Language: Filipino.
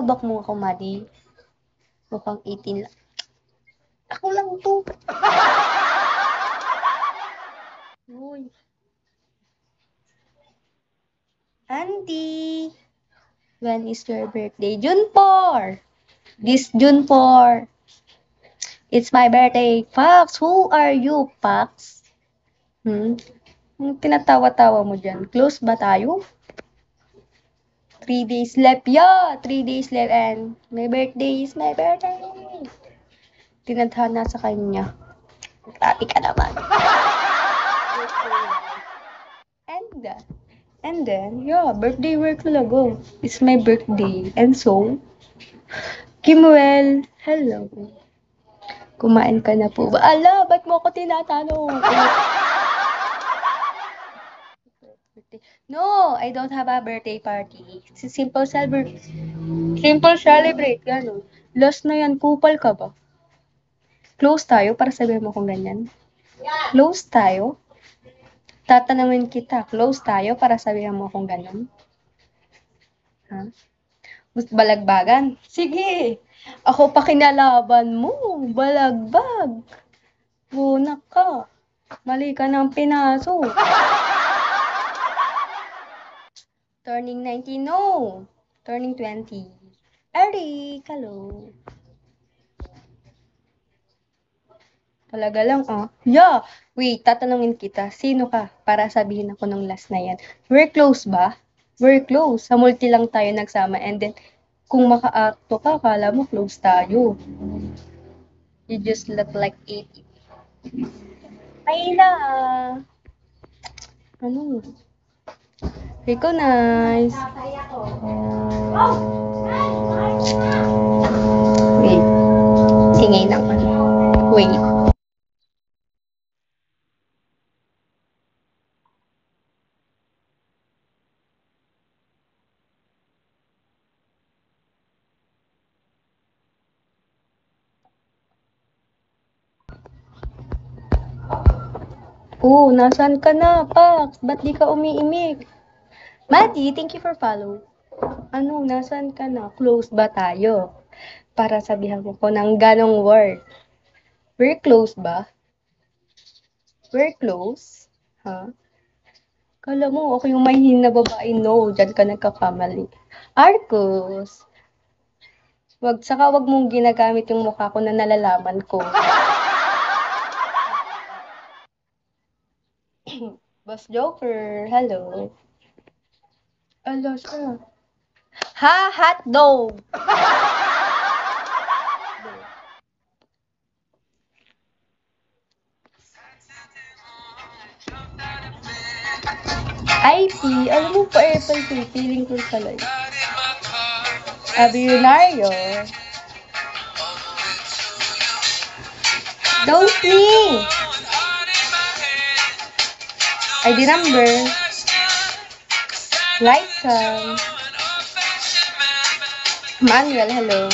Bak mo ako, Madi. Mukhang 18 lang. Ako lang to. Uy. Auntie, when is your birthday? June 4. This June 4. It's my birthday. Pax, who are you, Pax? Ang tinatawa-tawa mo dyan. Close ba tayo? 3 days left. Yeah, 3 days left and my birthday is my birthday. Tinadhana sa kanya. Grabe ka naman. And then, yeah, birthday work talaga. It's my birthday. And so, Kimuel, hello. Kumain ka na po ba? Ala, ba't mo ako tinatanong? No, I don't have a birthday party. It's a simple celebrate. Simple celebrate, gano'n. Lost na yan, kupal ka ba? Close tayo para sabihin mo kung ganyan. Close tayo? Tatanungin kita, close tayo para sabihin mo kung ganun. Ha? Gusto balagbagan? Sige! Ako pa kinalaban mo, balagbag. Bunak ka. Mali ka ng pinaso. Turning 19, no. Turning 20. Eric, hello. Talaga lang, ah. Yeah. Wait, tatanungin kita. Sino ka? Para sabihin ako nung last na yan. We're close ba? We're close. Sa multi lang tayo nagsama. And then, kung maka-acto ka, kala mo close tayo. You just look like 80. Ay na. Ano? Recognize. Wait. Ingay naman. Wait. Oh, nasaan ka na, Pax? Ba't di ka umiimik? Maddie, thank you for follow. Ano, nasaan ka na? Close ba tayo? Para sabihan mo ko ng ganong word. We're close ba? We're close? Ha? Kala mo, ako yung may na babae. No, dyan ka nagkakamali. Arcos! Wag mong ginagamit yung mukha ko na nalalaman ko. Boss Joker, hello. Ala siya. Ha, hotdog! IP, alam mo pa Apple Pay, feeling ko sa live. Abionario. Don't me! ID number. Lights. Manuel, hello.